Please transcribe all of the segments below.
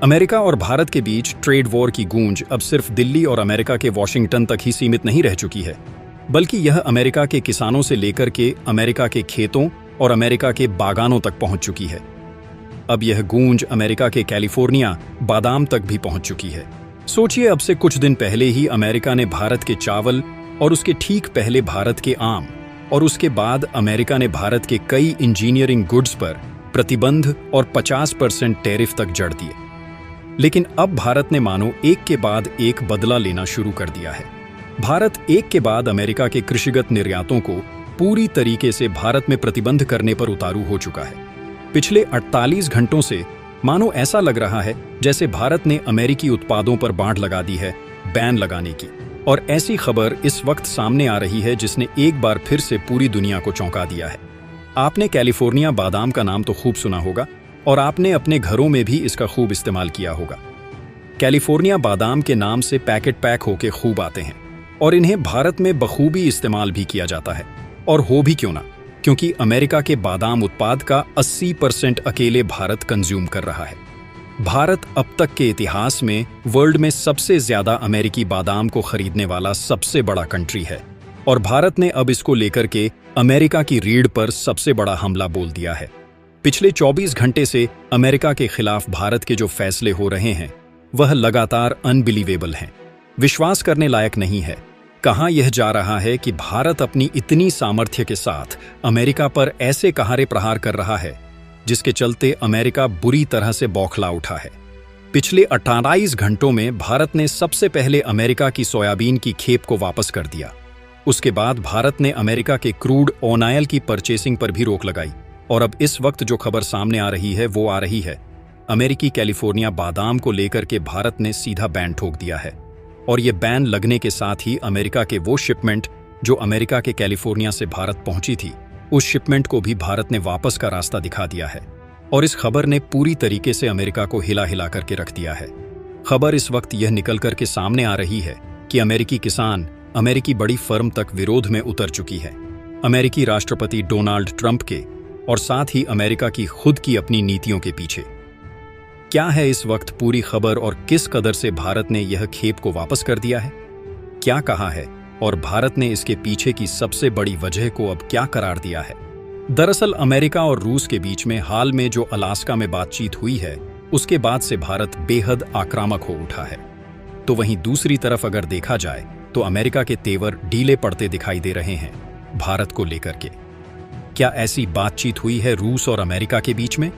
America और भारत के बीच trade war की गूंज अब सिर्फ दिल्ली और अमेरिका के वॉशिंगटन तक ही सीमित नहीं रह चुकी है, बल्कि यह अमेरिका के किसानों से लेकर के अमेरिका के खेतों और अमेरिका के बागानों तक पहुंच चुकी है। अब यह गूंज अमेरिका के कैलिफोर्निया बादाम तक भी पहुंच चुकी है। सोचिए, अब से कुछ दिन पहले ही अमेरिका ने भारत के चावल और उसके ठीक पहले भारत के आम और उसके बाद अमेरिका ने भारत के कई इंजीनियरिंग गुड्स पर प्रतिबंध और 50% टैरिफ तक जड़ दिए। लेकिन अब भारत ने मानो एक के बाद एक बदला लेना शुरू कर दिया है। भारत एक के बाद अमेरिका के कृषिगत निर्यातों को पूरी तरीके से भारत में प्रतिबंध करने पर उतारू हो चुका है। पिछले 48 घंटों से मानो ऐसा लग रहा है जैसे भारत ने अमेरिकी उत्पादों पर बांध लगा दी है बैन लगाने की। और ऐसी खबर इस वक्त सामने आ रही है जिसने एक बार फिर से पूरी दुनिया को चौंका दिया है। आपने कैलिफोर्निया बादाम का नाम तो खूब सुना होगा और आपने अपने घरों में भी इसका खूब इस्तेमाल किया होगा। कैलिफोर्निया बादाम के नाम से पैकेट पैक होके खूब आते हैं और इन्हें भारत में बखूबी इस्तेमाल भी किया जाता है। और हो भी क्यों ना, क्योंकि अमेरिका के बादाम उत्पाद का 80% अकेले भारत कंज्यूम कर रहा है। भारत अब तक के इतिहास में वर्ल्ड में सबसे ज्यादा अमेरिकी बादाम को खरीदने वाला सबसे बड़ा कंट्री है और भारत ने अब इसको लेकर के अमेरिका की रीढ़ पर सबसे बड़ा हमला बोल दिया है। पिछले 24 घंटे से अमेरिका के खिलाफ भारत के जो फैसले हो रहे हैं वह लगातार अनबिलीवेबल हैं, विश्वास करने लायक नहीं है। कहां यह जा रहा है कि भारत अपनी इतनी सामर्थ्य के साथ अमेरिका पर ऐसे कहारे प्रहार कर रहा है जिसके चलते अमेरिका बुरी तरह से बौखला उठा है। पिछले 28 घंटों में भारत ने सबसे पहले अमेरिका की सोयाबीन की खेप को वापस कर दिया। उसके बाद भारत ने अमेरिका के क्रूड ऑयल की परचेसिंग पर भी रोक लगाई। और अब इस वक्त जो खबर सामने आ रही है वो आ रही है अमेरिकी कैलिफोर्निया बादाम को लेकर के भारत ने सीधा बैन ठोक दिया है। और ये बैन लगने के साथ ही अमेरिका के वो शिपमेंट जो अमेरिका के कैलिफोर्निया से भारत पहुंची थी, उस शिपमेंट को भी भारत ने वापस का रास्ता दिखा दिया है। और इस खबर ने पूरी तरीके से अमेरिका को हिला हिला करके रख दिया है। खबर इस वक्त यह निकल करके सामने आ रही है कि अमेरिकी किसान अमेरिकी बड़ी फर्म तक विरोध में उतर चुकी है, अमेरिकी राष्ट्रपति डोनाल्ड ट्रंप के और साथ ही अमेरिका की खुद की अपनी नीतियों के पीछे। क्या है इस वक्त पूरी खबर और किस कदर से भारत ने यह खेप को वापस कर दिया है, क्या कहा है और भारत ने इसके पीछे की सबसे बड़ी वजह को अब क्या करार दिया है। दरअसल अमेरिका और रूस के बीच में हाल में जो अलास्का में बातचीत हुई है उसके बाद से भारत बेहद आक्रामक हो उठा है। तो वहीं दूसरी तरफ अगर देखा जाए तो अमेरिका के तेवर ढीले पड़ते दिखाई दे रहे हैं भारत को लेकर के। क्या ऐसी बातचीत हुई है रूस और अमेरिका के बीच में?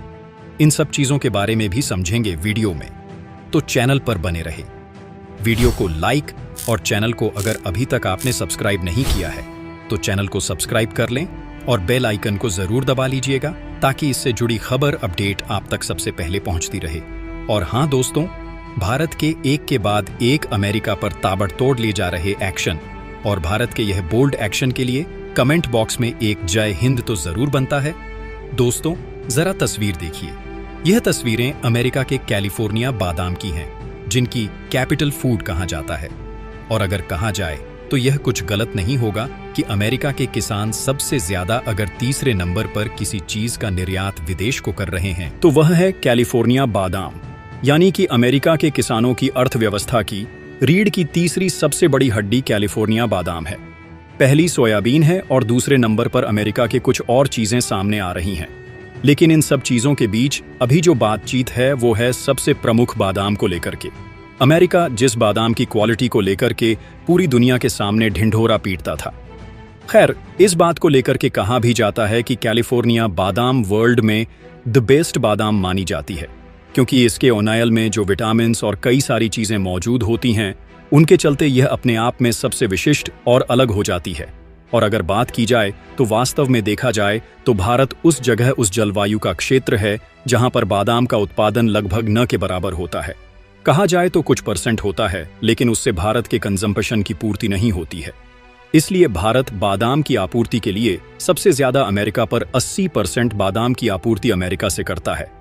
इन सब चीजों के बारे में भी समझेंगे वीडियो में, तो चैनल पर बने रहे। वीडियो को लाइक और चैनल को अगर अभी तक आपने सब्सक्राइब नहीं किया है तो चैनल को सब्सक्राइब कर लें और बेल आइकन को जरूर दबा लीजिएगा ताकि इससे जुड़ी खबर अपडेट आप तक सबसे पहले पहुंचती रहे। और हाँ दोस्तों, भारत के एक के बाद एक अमेरिका पर ताबड़तोड़ ले जा रहे एक्शन और भारत के यह बोल्ड एक्शन के लिए कमेंट बॉक्स में एक जय हिंद तो जरूर बनता है। दोस्तों जरा तस्वीर देखिए। यह तस्वीरें अमेरिका के कैलिफोर्निया बादाम की हैं, जिनकी कैपिटल फूड कहा जाता है। और अगर कहा जाए तो यह कुछ गलत नहीं होगा कि अमेरिका के किसान सबसे ज्यादा अगर तीसरे नंबर पर किसी चीज का निर्यात विदेश को कर रहे हैं तो वह है कैलिफोर्निया बादाम। यानी कि अमेरिका के किसानों की अर्थव्यवस्था की रीढ़ की तीसरी सबसे बड़ी हड्डी कैलिफोर्निया बादाम है। पहली सोयाबीन है और दूसरे नंबर पर अमेरिका के कुछ और चीजें सामने आ रही हैं। लेकिन इन सब चीजों के बीच अभी जो बातचीत है वो है सबसे प्रमुख बादाम को लेकर के। अमेरिका जिस बादाम की क्वालिटी को लेकर के पूरी दुनिया के सामने ढिंढोरा पीटता था। खैर, इस बात को लेकर के कहा भी जाता है कि कैलिफोर्निया बादाम वर्ल्ड में द बेस्ट बादाम मानी जाती है, क्योंकि इसके ऑयल में जो विटामिन और कई सारी चीजें मौजूद होती हैं उनके चलते यह अपने आप में सबसे विशिष्ट और अलग हो जाती है। और अगर बात की जाए तो वास्तव में देखा जाए तो भारत उस जगह उस जलवायु का क्षेत्र है जहां पर बादाम का उत्पादन लगभग न के बराबर होता है। कहा जाए तो कुछ % होता है, लेकिन उससे भारत के कंजम्पशन की पूर्ति नहीं होती है। इसलिए भारत बादाम की आपूर्ति के लिए सबसे ज्यादा अमेरिका पर 80% बादाम की आपूर्ति अमेरिका से करता है।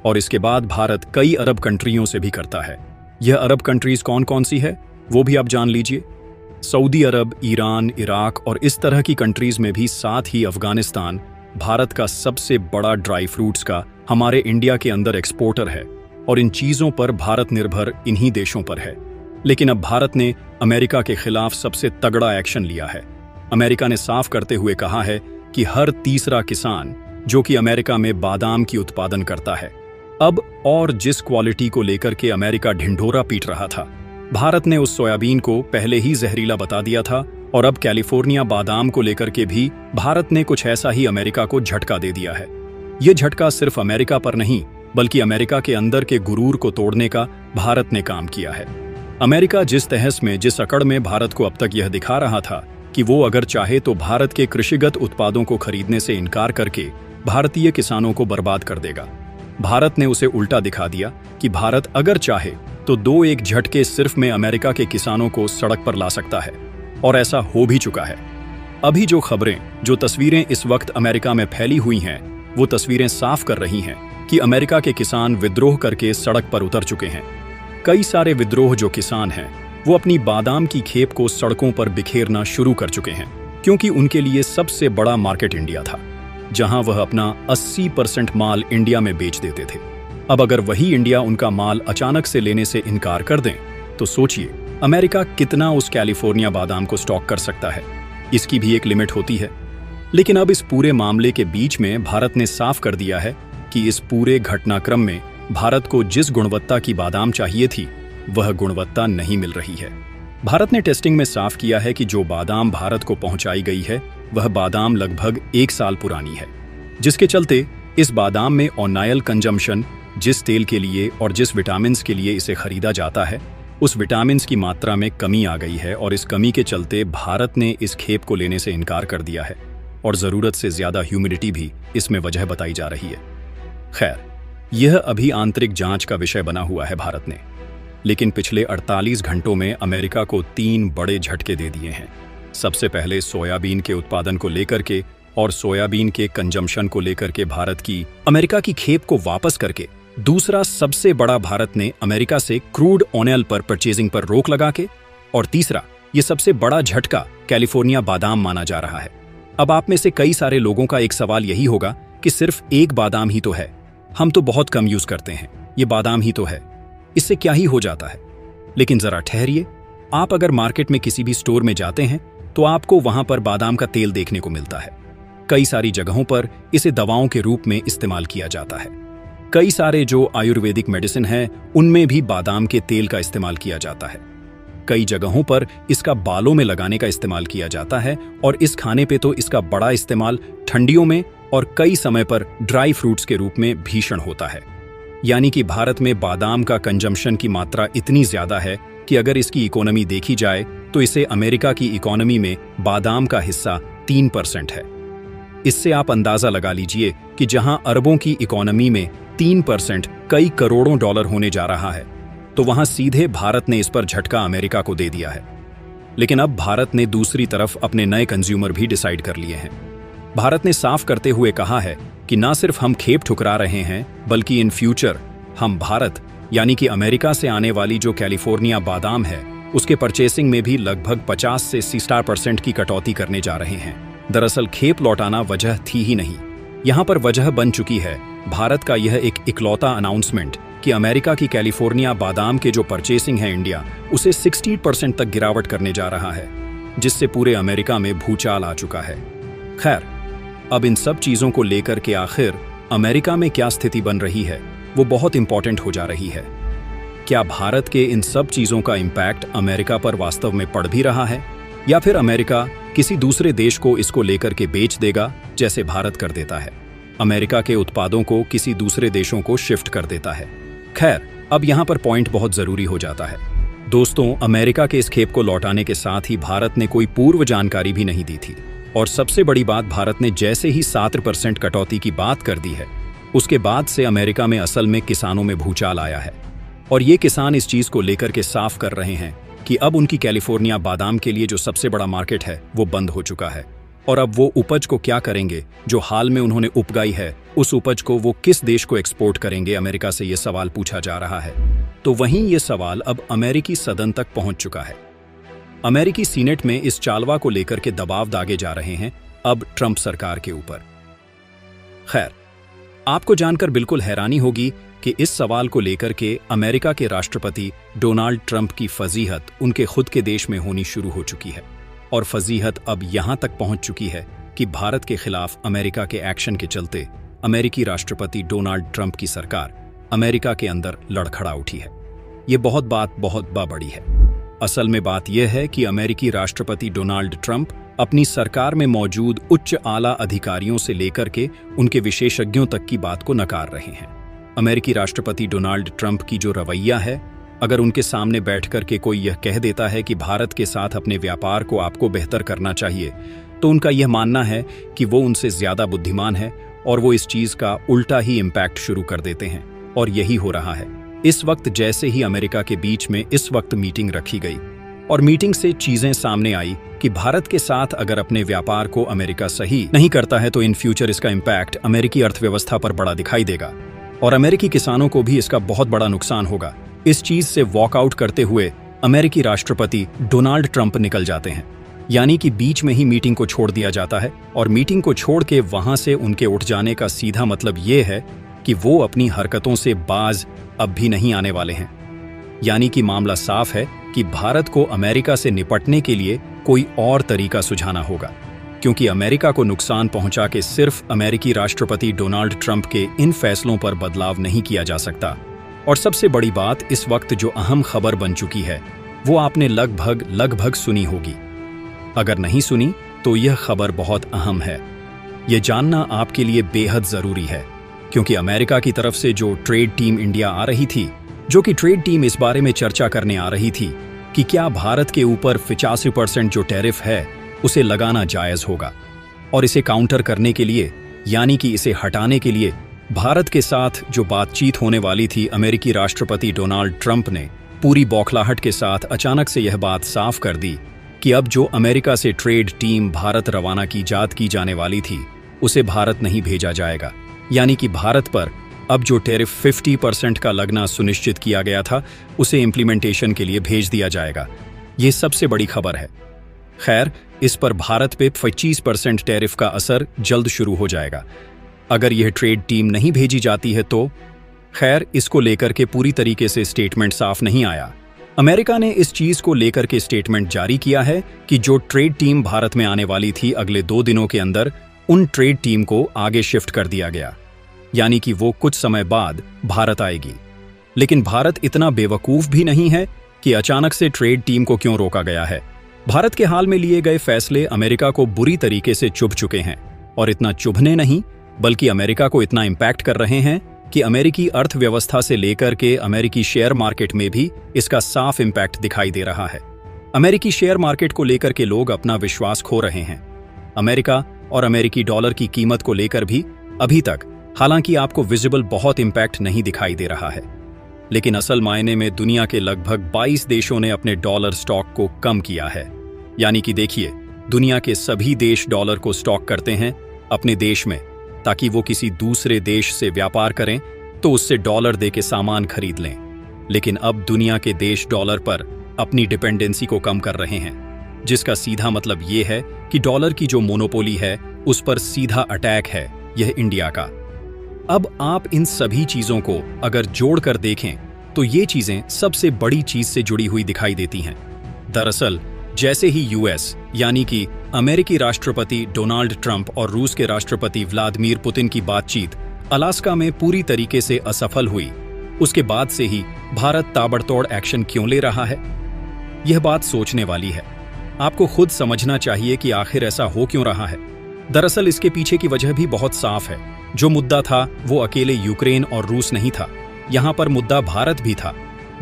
और इसके बाद भारत कई अरब कंट्रियों से भी करता है। यह अरब कंट्रीज कौन कौन सी है वो भी आप जान लीजिए। सऊदी अरब, ईरान, इराक और इस तरह की कंट्रीज में भी, साथ ही अफगानिस्तान भारत का सबसे बड़ा ड्राई फ्रूट्स का हमारे इंडिया के अंदर एक्सपोर्टर है। और इन चीजों पर भारत निर्भर इन्हीं देशों पर है। लेकिन अब भारत ने अमेरिका के खिलाफ सबसे तगड़ा एक्शन लिया है। अमेरिका ने साफ करते हुए कहा है कि हर तीसरा किसान जो कि अमेरिका में बादाम की उत्पादन करता है, अब और जिस क्वालिटी को लेकर के अमेरिका ढिंढोरा पीट रहा था, भारत ने उस सोयाबीन को पहले ही जहरीला बता दिया था। और अब कैलिफोर्निया बादाम को लेकर के भी भारत ने कुछ ऐसा ही अमेरिका को झटका दे दिया है। ये झटका सिर्फ अमेरिका पर नहीं, बल्कि अमेरिका के अंदर के गुरूर को तोड़ने का भारत ने काम किया है। अमेरिका जिस तहस में, जिस अकड़ में भारत को अब तक यह दिखा रहा था कि वो अगर चाहे तो भारत के कृषिगत उत्पादों को खरीदने से इनकार करके भारतीय किसानों को बर्बाद कर देगा, भारत ने उसे उल्टा दिखा दिया कि भारत अगर चाहे तो 2-1 झटके सिर्फ में अमेरिका के किसानों को सड़क पर ला सकता है। और ऐसा हो भी चुका है। अभी जो खबरें, जो तस्वीरें इस वक्त अमेरिका में फैली हुई हैं, वो तस्वीरें साफ कर रही हैं कि अमेरिका के किसान विद्रोह करके सड़क पर उतर चुके हैं। कई सारे विद्रोह जो किसान हैं, वो अपनी बादाम की खेप को सड़कों पर बिखेरना शुरू कर चुके हैं, क्योंकि उनके लिए सबसे बड़ा मार्केट इंडिया था, जहां वह अपना 80% माल इंडिया में बेच देते थे। अब अगर वही इंडिया उनका माल अचानक से लेने से इनकार कर दें, तो सोचिए अमेरिका कितना उस कैलिफोर्निया बादाम को स्टॉक कर सकता है। इसकी भी एक लिमिट होती है। लेकिन अब इस पूरे मामले के बीच में भारत ने साफ कर दिया है कि इस पूरे घटनाक्रम में भारत को जिस गुणवत्ता की बादाम चाहिए थी, वह गुणवत्ता नहीं मिल रही है। भारत ने टेस्टिंग में साफ किया है कि जो बादाम भारत को पहुंचाई गई है, वह बादाम लगभग 1 साल पुरानी है, जिसके चलते इस बादाम में ऑनाइल कंजम्पशन, जिस तेल के लिए और जिस विटामिन के लिए इसे खरीदा जाता है, उस विटामिन की मात्रा में कमी आ गई है। और इस कमी के चलते भारत ने इस खेप को लेने से इनकार कर दिया है। और ज़रूरत से ज़्यादा ह्यूमिडिटी भी इसमें वजह बताई जा रही है। खैर, यह अभी आंतरिक जांच का विषय बना हुआ है भारत ने। लेकिन पिछले 48 घंटों में अमेरिका को 3 बड़े झटके दे दिए हैं। सबसे पहले सोयाबीन के उत्पादन को लेकर के और सोयाबीन के कंजम्पशन को लेकर के भारत की अमेरिका की खेप को वापस करके, दूसरा सबसे बड़ा भारत ने अमेरिका से क्रूड ऑयल पर परचेजिंग पर रोक लगा के, और तीसरा ये सबसे बड़ा झटका कैलिफोर्निया बादाम माना जा रहा है। अब आप में से कई सारे लोगों का एक सवाल यही होगा कि सिर्फ एक बादाम ही तो है, हम तो बहुत कम यूज करते हैं, ये बादाम ही तो है, इससे क्या ही हो जाता है। लेकिन जरा ठहरिए, आप अगर मार्केट में किसी भी स्टोर में जाते हैं तो आपको वहां पर बादाम का तेल देखने को मिलता है। कई सारी जगहों पर इसे दवाओं के रूप में इस्तेमाल किया जाता है। कई सारे जो आयुर्वेदिक मेडिसिन हैं, उनमें भी बादाम के तेल का इस्तेमाल किया जाता है। कई जगहों पर इसका बालों में लगाने का इस्तेमाल किया जाता है। और इस खाने पे तो इसका बड़ा इस्तेमाल ठंडियों में और कई समय पर ड्राई फ्रूट्स के रूप में भीषण होता है। यानी कि भारत में बादाम का कंजम्पशन की मात्रा इतनी ज्यादा है कि अगर इसकी इकोनॉमी देखी जाए तो इसे अमेरिका की इकोनॉमी में बादाम का हिस्सा 3% है। इससे आप अंदाजा लगा लीजिए कि जहां अरबों की इकोनॉमी में 3% कई करोड़ों डॉलर होने जा रहा है, तो वहां सीधे भारत ने इस पर झटका अमेरिका को दे दिया है। लेकिन अब भारत ने दूसरी तरफ अपने नए कंज्यूमर भी डिसाइड कर लिए हैं। भारत ने साफ करते हुए कहा है कि ना सिर्फ हम खेप ठुकरा रहे हैं, बल्कि इन फ्यूचर हम भारत यानी कि अमेरिका से आने वाली जो कैलिफोर्निया बादाम है, उसके परचेसिंग में भी लगभग 50 से 60% की कटौती करने जा रहे हैं। दरअसल खेप लौटाना वजह थी ही नहीं, यहाँ पर वजह बन चुकी है भारत का यह एक इकलौता अनाउंसमेंट कि अमेरिका की कैलिफोर्निया बादाम के जो परचेसिंग है इंडिया, उसे 60% तक गिरावट करने जा रहा है, जिससे पूरे अमेरिका में भूचाल आ चुका है। खैर, अब इन सब चीजों को लेकर के आखिर अमेरिका में क्या स्थिति बन रही है, वो बहुत इंपॉर्टेंट हो जा रही है। क्या भारत के इन सब चीजों का इम्पैक्ट अमेरिका पर वास्तव में पड़ भी रहा है, या फिर अमेरिका किसी दूसरे देश को इसको लेकर के बेच देगा, जैसे भारत कर देता है, अमेरिका के उत्पादों को किसी दूसरे देशों को शिफ्ट कर देता है। खैर, अब यहाँ पर पॉइंट बहुत जरूरी हो जाता है। दोस्तों, अमेरिका के इस खेप को लौटाने के साथ ही भारत ने कोई पूर्व जानकारी भी नहीं दी थी। और सबसे बड़ी बात, भारत ने जैसे ही 7% कटौती की बात कर दी है, उसके बाद से अमेरिका में असल में किसानों में भूचाल आया है। और ये किसान इस चीज को लेकर के साफ कर रहे हैं कि अब उनकी कैलिफोर्निया बादाम के लिए जो सबसे बड़ा मार्केट है, वो बंद हो चुका है। और अब वो उपज को क्या करेंगे जो हाल में उन्होंने उपगाई है, उस उपज को वो किस देश को एक्सपोर्ट करेंगे, अमेरिका से ये सवाल पूछा जा रहा है। तो वहीं ये सवाल अब अमेरिकी सदन तक पहुंच चुका है। अमेरिकी सीनेट में इस चालवा को लेकर के दबाव दागे जा रहे हैं अब ट्रंप सरकार के ऊपर। खैर, आपको जानकर बिल्कुल हैरानी होगी कि इस सवाल को लेकर के अमेरिका के राष्ट्रपति डोनाल्ड ट्रंप की फजीहत उनके खुद के देश में होनी शुरू हो चुकी है। और फजीहत अब यहां तक पहुंच चुकी है कि भारत के खिलाफ अमेरिका के एक्शन के चलते अमेरिकी राष्ट्रपति डोनाल्ड ट्रंप की सरकार अमेरिका के अंदर लड़खड़ा उठी है। ये बहुत बड़ी है। असल में बात यह है कि अमेरिकी राष्ट्रपति डोनाल्ड ट्रंप अपनी सरकार में मौजूद उच्च आला अधिकारियों से लेकर के उनके विशेषज्ञों तक की बात को नकार रहे हैं। अमेरिकी राष्ट्रपति डोनाल्ड ट्रंप की जो रवैया है, अगर उनके सामने बैठकर के कोई यह कह देता है कि भारत के साथ अपने व्यापार को आपको बेहतर करना चाहिए, तो उनका यह मानना है कि वो उनसे ज्यादा बुद्धिमान है और वो इस चीज का उल्टा ही इम्पैक्ट शुरू कर देते हैं। और यही हो रहा है। इस वक्त जैसे ही अमेरिका के बीच में इस वक्त मीटिंग रखी गई और मीटिंग से चीजें सामने आई कि भारत के साथ अगर अपने व्यापार को अमेरिका सही नहीं करता है तो इन फ्यूचर इसका इम्पैक्ट अमेरिकी अर्थव्यवस्था पर बड़ा दिखाई देगा और अमेरिकी किसानों को भी इसका बहुत बड़ा नुकसान होगा। इस चीज से वॉकआउट करते हुए अमेरिकी राष्ट्रपति डोनाल्ड ट्रंप निकल जाते हैं, यानी कि बीच में ही मीटिंग को छोड़ दिया जाता है। और मीटिंग को छोड़ के वहां से उनके उठ जाने का सीधा मतलब ये है कि वो अपनी हरकतों से बाज अब भी नहीं आने वाले हैं। यानी कि मामला साफ है कि भारत को अमेरिका से निपटने के लिए कोई और तरीका सुझाना होगा, क्योंकि अमेरिका को नुकसान पहुंचा के सिर्फ अमेरिकी राष्ट्रपति डोनाल्ड ट्रंप के इन फैसलों पर बदलाव नहीं किया जा सकता। और सबसे बड़ी बात, इस वक्त जो अहम खबर बन चुकी है वो आपने लगभग सुनी होगी। अगर नहीं सुनी तो यह खबर बहुत अहम है। यह जानना आपके लिए बेहद जरूरी है, क्योंकि अमेरिका की तरफ से जो ट्रेड टीम इंडिया आ रही थी, जो कि ट्रेड टीम इस बारे में चर्चा करने आ रही थी कि क्या भारत के ऊपर 85% जो टैरिफ है उसे लगाना जायज होगा। और इसे काउंटर करने के लिए, यानी कि इसे हटाने के लिए भारत के साथ जो बातचीत होने वाली थी, अमेरिकी राष्ट्रपति डोनाल्ड ट्रंप ने पूरी बौखलाहट के साथ अचानक से यह बात साफ कर दी कि अब जो अमेरिका से ट्रेड टीम भारत रवाना की जाने वाली थी उसे भारत नहीं भेजा जाएगा। यानी कि भारत पर अब जो टैरिफ 50% का लगना सुनिश्चित किया गया था उसे इम्प्लीमेंटेशन के लिए भेज दिया जाएगा। ये सबसे बड़ी खबर है। खैर, इस पर भारत पे 25% टैरिफ का असर जल्द शुरू हो जाएगा। अगर यह ट्रेड टीम नहीं भेजी जाती है तो खैर, इसको लेकर के पूरी तरीके से स्टेटमेंट साफ नहीं आया। अमेरिका ने इस चीज को लेकर के स्टेटमेंट जारी किया है कि जो ट्रेड टीम भारत में आने वाली थी, अगले 2 दिनों के अंदर उन ट्रेड टीम को आगे शिफ्ट कर दिया गया, यानी कि वो कुछ समय बाद भारत आएगी। लेकिन भारत इतना बेवकूफ भी नहीं है कि अचानक से ट्रेड टीम को क्यों रोका गया है। भारत के हाल में लिए गए फैसले अमेरिका को बुरी तरीके से चुभ चुके हैं, और इतना चुभने नहीं बल्कि अमेरिका को इतना इम्पैक्ट कर रहे हैं कि अमेरिकी अर्थव्यवस्था से लेकर के अमेरिकी शेयर मार्केट में भी इसका साफ इम्पैक्ट दिखाई दे रहा है। अमेरिकी शेयर मार्केट को लेकर के लोग अपना विश्वास खो रहे हैं। अमेरिका और अमेरिकी डॉलर की कीमत को लेकर भी अभी तक हालांकि आपको विजिबल बहुत इम्पैक्ट नहीं दिखाई दे रहा है, लेकिन असल मायने में दुनिया के लगभग 22 देशों ने अपने डॉलर स्टॉक को कम किया है। यानी कि देखिए, दुनिया के सभी देश डॉलर को स्टॉक करते हैं अपने देश में, ताकि वो किसी दूसरे देश से व्यापार करें तो उससे डॉलर दे के सामान खरीद लें। लेकिन अब दुनिया के देश डॉलर पर अपनी डिपेंडेंसी को कम कर रहे हैं, जिसका सीधा मतलब ये है कि डॉलर की जो मोनोपोली है उस पर सीधा अटैक है यह इंडिया का। अब आप इन सभी चीजों को अगर जोड़कर देखें तो ये चीजें सबसे बड़ी चीज से जुड़ी हुई दिखाई देती हैं। दरअसल जैसे ही यूएस यानी कि अमेरिकी राष्ट्रपति डोनाल्ड ट्रंप और रूस के राष्ट्रपति व्लादिमीर पुतिन की बातचीत अलास्का में पूरी तरीके से असफल हुई, उसके बाद से ही भारत ताबड़तोड़ एक्शन क्यों ले रहा है? यह बात सोचने वाली है। आपको खुद समझना चाहिए कि आखिर ऐसा हो क्यों रहा है। दरअसल इसके पीछे की वजह भी बहुत साफ है। जो मुद्दा था वो अकेले यूक्रेन और रूस नहीं था, यहाँ पर मुद्दा भारत भी था।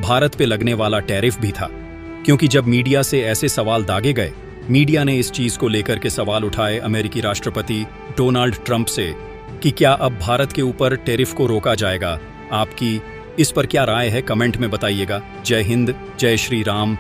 भारत पे लगने वाला टैरिफ भी था, क्योंकि जब मीडिया से ऐसे सवाल दागे गए, मीडिया ने इस चीज को लेकर के सवाल उठाए अमेरिकी राष्ट्रपति डोनाल्ड ट्रंप से कि क्या अब भारत के ऊपर टैरिफ को रोका जाएगा। आपकी इस पर क्या राय है, कमेंट में बताइएगा। जय हिंद, जय श्री राम।